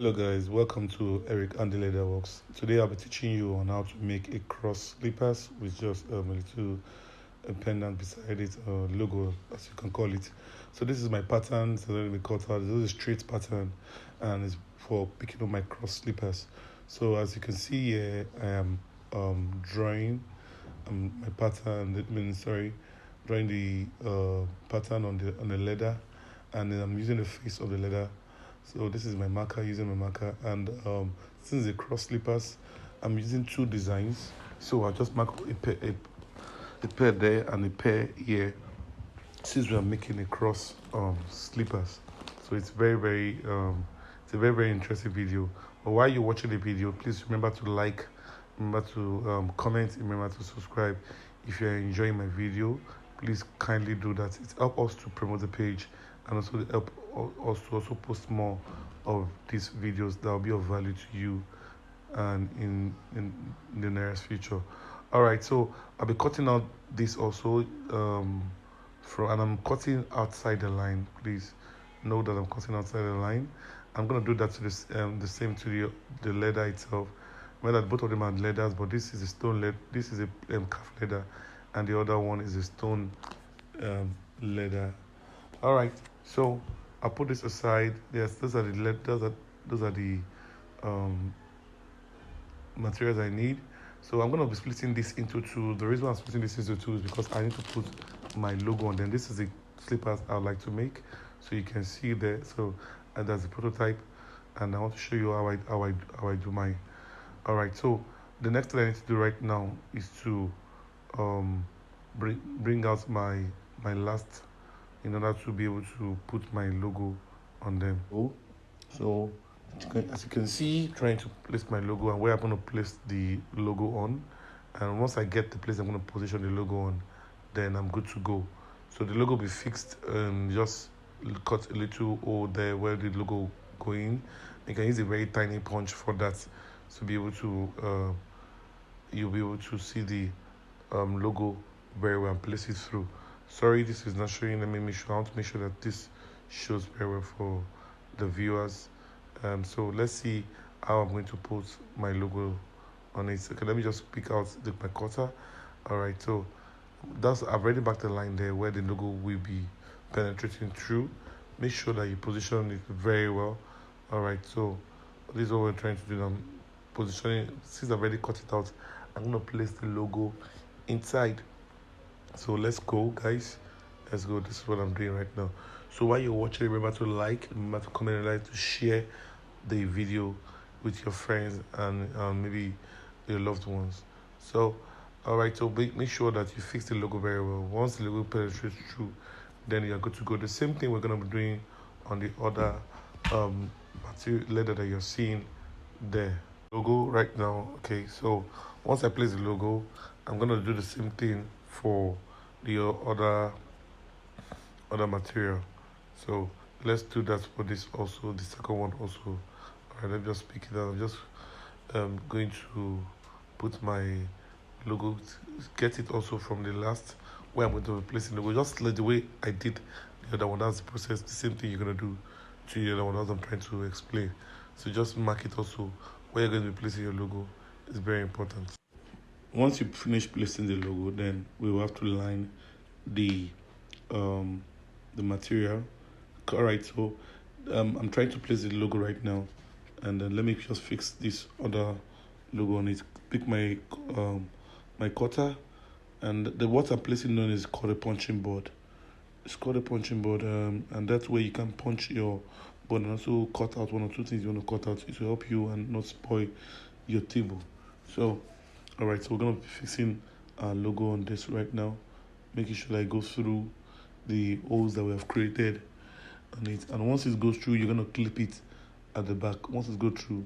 Hello guys, welcome to Eric and the Leather Works. Today I'll be teaching you on how to make a cross slippers with just a little pendant beside it, logo as you can call it. So this is my pattern, it's already been cut out. This is a straight pattern and it's for picking up my cross slippers. So as you can see here, I am drawing my pattern, drawing the pattern on the leather, and then I'm using the face of the leather. So this is my marker, using my marker, and since the cross slippers, I'm using two designs. So I'll just mark a pair there and a pair here, since we are making a cross slippers. So it's it's a very interesting video. But while you're watching the video, please remember to like, remember to comment, remember to subscribe. If you're enjoying my video, please kindly do that. It helps us to promote the page, and also help us to also post more of these videos that will be of value to you and in the nearest future. All right, so I'll be cutting out this also and I'm cutting outside the line. Please know that I'm cutting outside the line. I'm gonna do that to this the same to the leather itself. Remember that both of them are leathers, but this is a stone leather, this is a calf leather, and the other one is a stone leather. All right, so I'll put this aside. Yes, those are the materials I need. So I'm going to be splitting this into two. The reason I'm splitting this into two is because I need to put my logo on them. This is the slippers I would like to make, so you can see there. So and that's the prototype, and I want to show you how I do mine. All right, so the next thing I need to do right now is to bring out my last, in order to be able to put my logo on them. So as you can see, trying to place my logo and where I'm going to place the logo on. And once I get the place I'm going to position the logo on, then I'm good to go. So the logo will be fixed, and just cut a little hole there where the logo going. You can use a very tiny punch for that to be able to you'll be able to see the logo very well and place it through. Sorry, this is not showing. Let me make sure. I want to make sure that this shows very well for the viewers. So let's see how I'm going to put my logo on it. Okay, let me just pick out my cutter. All right, so I've already marked the line there where the logo will be penetrating through. Make sure that you position it very well. All right, so this is what we're trying to do now. Positioning, since I've already cut it out, I'm going to place the logo inside. So let's go, guys. Let's go. This is what I'm doing right now. So while you're watching, remember to like, remember to comment, and like to share the video with your friends and maybe your loved ones. So all right, so make sure that you fix the logo very well. Once the logo penetrates through, then you're good to go. The same thing we're going to be doing on the other material leather that you're seeing there. Logo right now. Okay, so once I place the logo, I'm going to do the same thing for the other material. So let's do that for this also, the second one also. All right, let me just pick it out. I'm just going to put my logo, get it also from the last where I'm going to place the logo, just like the way I did the other one. That's the process, the same thing you're going to do to the other one, as I'm trying to explain. So just mark it also where you're going to be placing your logo. It's very important. Once you finish placing the logo, then we will have to line the material. All right, so I'm trying to place the logo right now, and then let me just fix this other logo on it. Pick my my cutter, and what I'm placing on is called a punching board. It's called a punching board, and that's where you can punch your board and also cut out one or two things you want to cut out. It will help you and not spoil your table. So all right, so we're going to be fixing our logo on this right now, making sure that it goes through the holes that we have created on it. And once it goes through, you're going to clip it at the back. Once it goes through,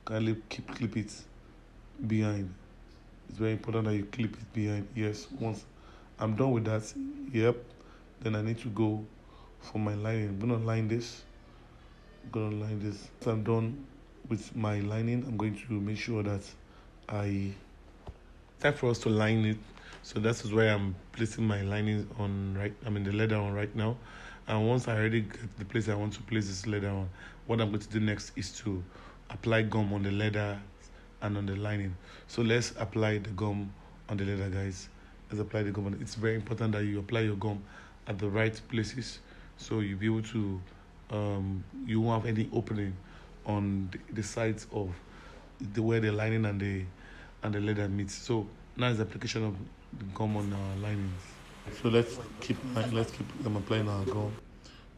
kindly clip it behind. It's very important that you clip it behind. Yes, once I'm done with that, yep, then I need to go for my lining. I'm going to line this. Once I'm done with my lining, I'm going to make sure that time for us to line it. So that is where I'm placing my linings on the leather on right now. And once I already get the place I want to place this leather on, what I'm going to do next is to apply gum on the leather and on the lining. So let's apply the gum on the leather, guys. Let's apply the gum. It's very important that you apply your gum at the right places, so you'll be able to you won't have any opening on the sides of the where the lining and the leather meets. So now is the application of the gum on our linings. So let's keep applying our gum.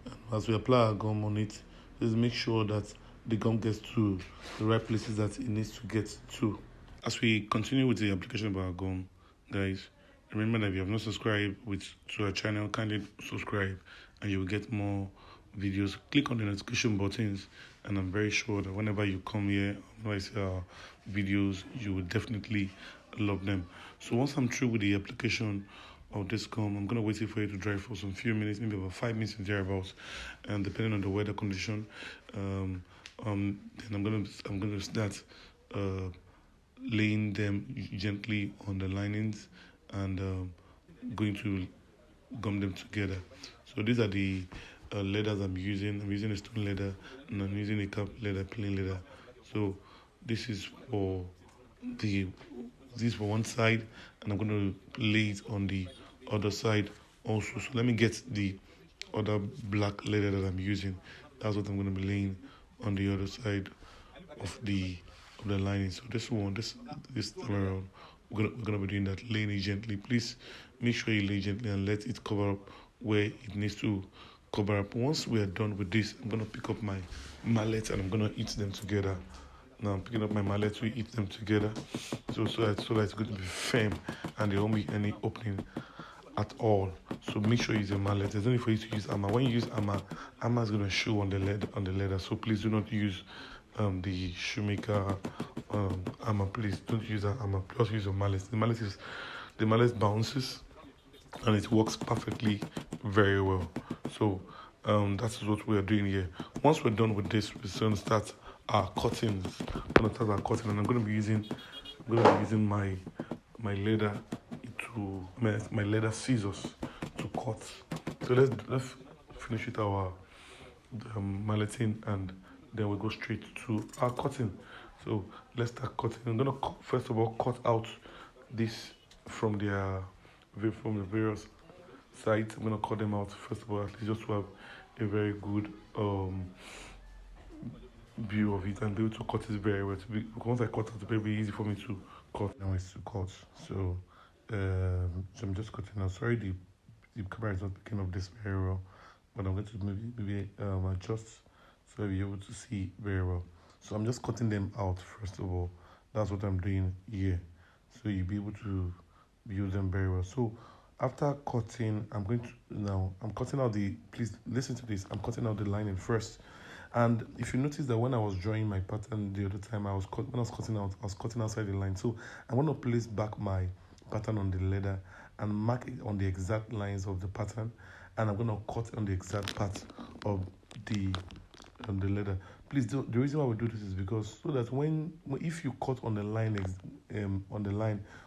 And as we apply our gum on it, just make sure that the gum gets to the right places that it needs to get to. As we continue with the application of our gum, guys, remember that if you have not subscribed to our channel, kindly subscribe and you will get more videos. Click on the notification buttons, and I'm very sure that whenever you come here, when I see our videos, you will definitely love them. So once I'm through with the application of this gum, I'm gonna wait for it to dry for some few minutes, maybe about 5 minutes and thereabouts, and depending on the weather condition, then I'm gonna start laying them gently on the linings and going to gum them together. So these are the leathers I'm using. I'm using a stone leather and I'm using a cap leather, plain leather. So this is for one side, and I'm going to lay it on the other side also. So let me get the other black leather that I'm using. That's what I'm going to be laying on the other side of the lining. So this time around, we're gonna be doing that, laying it gently. Please make sure you lay gently and let it cover up where it needs to cover up. Once we are done with this, I'm gonna pick up my mallet and I'm gonna eat them together. Now I'm picking up my mallet to eat them together, so that it's going to be firm and there won't be any opening at all. So make sure you use a mallet. There's no need for you to use hammer. When you use hammer is going to show on the leather. So please do not use the shoemaker hammer. Please don't use that hammer. Just use a mallet. The mallet bounces and it works perfectly very well. So that's what we are doing here. Once we're done with this, we're going to start our cuttings. I'm going to start our cutting, and I'm going to be using my leather my leather scissors to cut. So let's finish with our malleting, and then we'll go straight to our cutting. So let's start cutting. I'm gonna first of all cut out this from the various sides. I'm gonna cut them out first of all, at least just to have a very good view of it and be able to cut it very well. Once I cut it, it'll be easy for me to cut. Now it's to cut. So I'm just cutting now. Sorry, the camera is not picking up this very well, but I'm going to maybe adjust so you're able to see very well. So I'm just cutting them out first of all. That's what I'm doing here, so you'll be able to use them very well. So after cutting, I'm cutting out please listen to this, I'm cutting out the lining first. And if you notice that when I was drawing my pattern the other time, I was cutting outside the line. So I want to place back my pattern on the leather and mark it on the exact lines of the pattern, and I'm going to cut on the exact part of the leather. Please, the reason why we do this is because so that if you cut on the line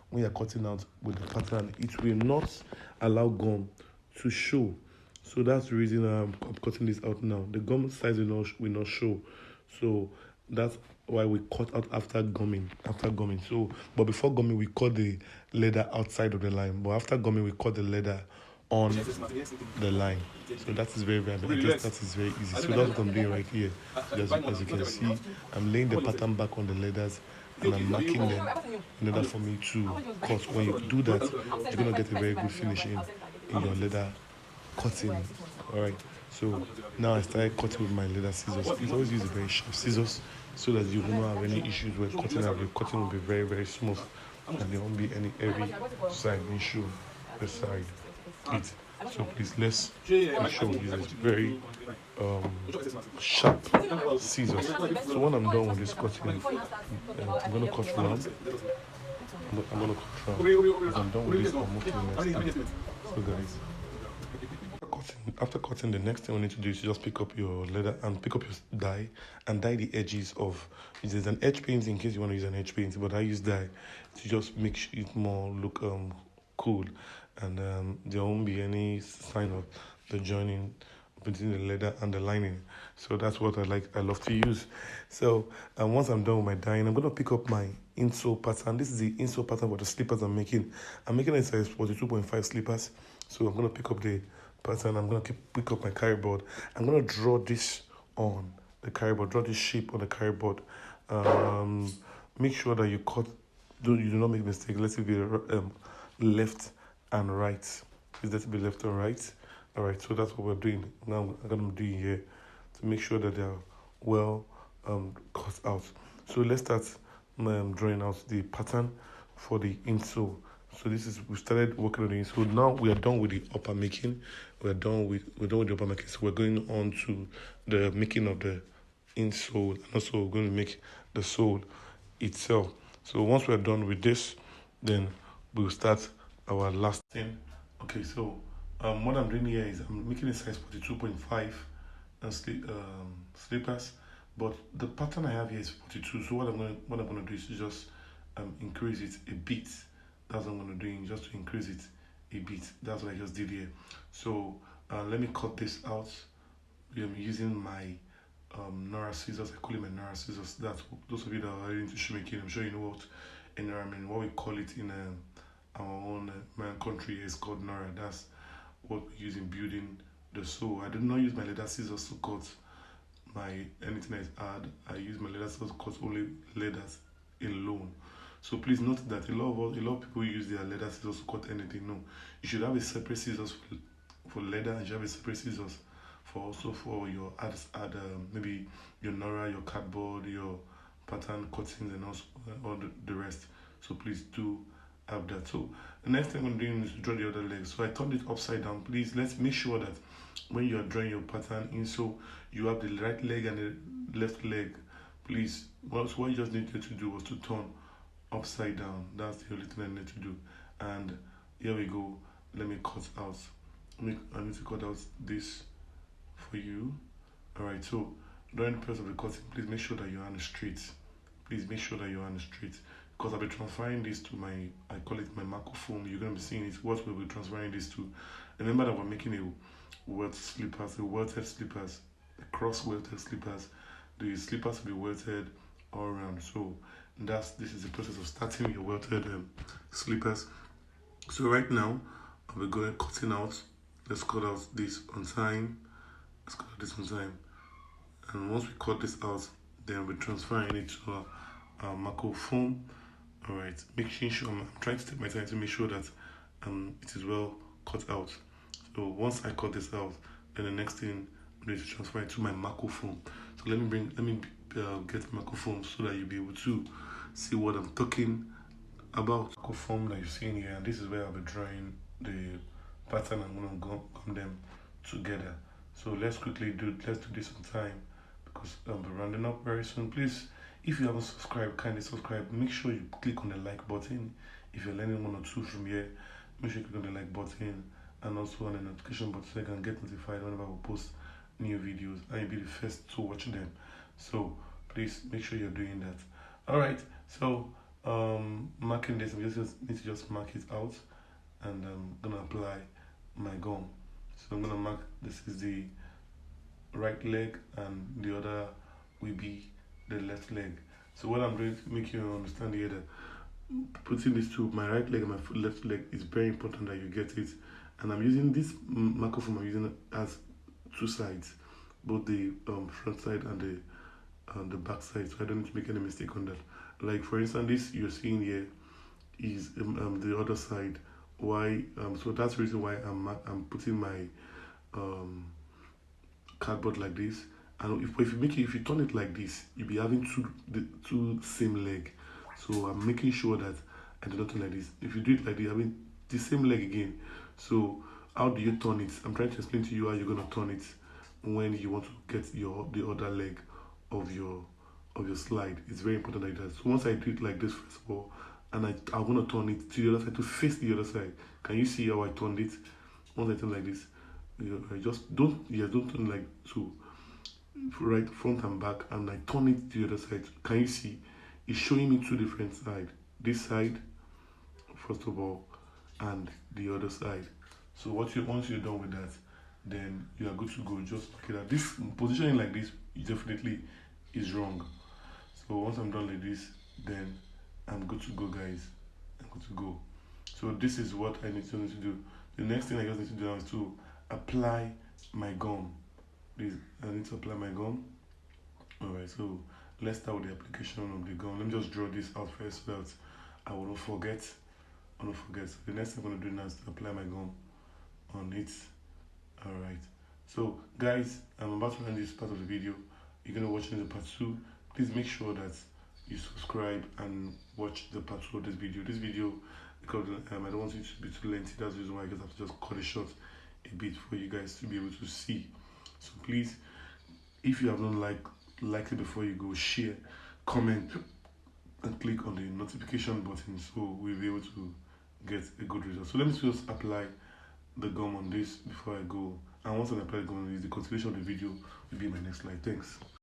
when you're cutting out with the pattern, it will not allow gum to show. So that's the reason I'm cutting this out now. The gum size will not show. So that's why we cut out after gumming. So, but before gumming, we cut the leather outside of the line. But after gumming, we cut the leather on the line. So that is very, very, I guess that is very easy. So that's what I'm doing right here. As you can see, I'm laying the pattern back on the leathers and I'm marking them in order for me to cut. When you do that, you're going to get a very good finishing in your leather cutting. Alright, so now I started cutting with my leather scissors. Please always use a very sharp scissors so that you will not have any issues with cutting. The cutting will be very, very smooth and there won't be any heavy side issue beside it. So please let's make sure we use a very sharp scissors. So when I'm done with this cutting, I'm going to cut round. I'm going to cut round. As I'm done with this, I'll move to the next step. So guys, after cutting, the next thing we need to do is just pick up your leather and pick up your dye and dye the edges of. There's an edge paint in case you want to use an edge paint, but I use dye to just make it more look cool, and there won't be any sign of the joining between the leather and the lining. So that's what I love to use. So once I'm done with my dyeing, I'm gonna pick up my insole pattern. This is the insole pattern for the slippers I'm making. I'm making a size 42.5 slippers. So I'm gonna pick up the pattern. I'm gonna pick up my carry board. I'm gonna draw this on the carry board. Draw this shape on the carry board. Make sure that you cut. You do not make a mistake. Let it be left and right. Please let it be left and right. All right. So that's what we're doing. Now I'm gonna do here to make sure that they are well cut out. So let's start drawing out the pattern for the insole. So we started working on the insole. Now we are done with the upper making. We're done with the upper making. So we're going on to the making of the insole, and also we're going to make the sole itself. So once we're done with this, then we'll start our last thing. Okay, so what I'm doing here is I'm making a size 42.5 slippers, but the pattern I have here is 42. So what I'm gonna do is just increase it a bit. That's what I'm gonna do, just to increase it a bit. That's what I just did here. So let me cut this out. I'm using my Nora scissors. I call it my Nora scissors. That's those of you that are into shoemaking. I'm sure you know what Nora mean. What we call it in our own country is called Nora. That's what we use in building the sew. I do not use my leather scissors to cut my anything I add. I use my leather scissors to cut only leathers alone. So please note that a lot of people use their leather scissors to cut anything. No, you should have a separate scissors for leather, and you should have a separate scissors for your maybe your Nora, your cardboard, your pattern cuttings, and also all the rest. So please do have that. So the next thing I'm doing is to draw the other leg. So I turned it upside down. Please let's make sure that when you are drawing your pattern in, so you have the right leg and the left leg. Please, what you just needed to do was to turn upside down. That's the only thing I need to do. And here we go. Let me cut out. I need to cut out this for you. Alright, so during the process of the cutting, please make sure that your hand is straight. Please make sure that your hand is straight, because I'll be transferring this to I call it my Marco foam. You're going to be seeing it. What we'll be transferring this to. Remember that we're making a welted slippers, cross welted slippers. The slippers will be welted all around. So this is the process of starting your welted slippers. So right now, I'll be going cutting out. Let's cut out this on time. Let's cut this on time. And once we cut this out, then we're transferring it to our Marco foam. Alright, making sure I'm trying to take my time to make sure that it is well cut out. So once I cut this out, then the next thing I need to transfer it to my Marco foam. So let me get Marco foam so that you'll be able to see what I'm talking about. Marco foam that you're seeing here, and this is where I'll be drawing the pattern. I'm gonna gum them together. So let's do this on time, because I'll be rounding up very soon. Please, if you haven't subscribed, kindly subscribe. Make sure you click on the like button. If you're learning one or two from here, make sure you click on the like button, and also on the notification button so you can get notified whenever we post new videos and you'll be the first to watch them. So please make sure you're doing that. Alright, so marking this, we just need to just mark it out, and I'm gonna apply my gum. So I'm gonna mark this is the right leg, and the other will be the left leg. So what I'm going to make you understand here, that putting this to my right leg and my left leg is very important that you get it. And I'm using this Marco foam, I'm using it as two sides, both the front side and the back side, so I don't need to make any mistake on that. Like for instance, this you're seeing here is the other side. Why? So that's the reason why I'm putting my cardboard like this. And if you turn it like this, you'll be having two same leg. So I'm making sure that I do not turn like this. If you do it like this, I mean the same leg again. So how do you turn it? I'm trying to explain to you how you're gonna turn it when you want to get the other leg of your slide. It's very important like that. So once I do it like this first of all, and I want to turn it to the other side, to face the other side. Can you see how I turned it? Once I turn like this, I just don't turn like so, right front and back, and I turn it to the other side. Can you see? It's showing me two different sides. This side, first of all, and the other side. So once you're done with that, then you are good to go. Just okay that this positioning like this definitely is wrong. So once I'm done like this, then I'm good to go, guys. I'm good to go. So this is what I need to do. The next thing I just need to do now is to apply my gum. Please, I need to apply my gum. Alright, so let's start with the application of the gum. Let me just draw this out first so that I will not forget. I will not forget. So the next thing I'm going to do now is to apply my gum on it. Alright, so guys, I'm about to end this part of the video. You're going to watch the part 2. Please make sure that you subscribe and watch the part 2 of this video. This video, because I don't want it to be too lengthy, that's the reason why I just have to just cut it short a bit for you guys to be able to see. So please, if you have not liked it before you go, share, comment, and click on the notification button so we'll be able to get a good result. So let me just apply the gum on this before I go. And once I apply the gum on this, the continuation of the video will be in my next slide. Thanks.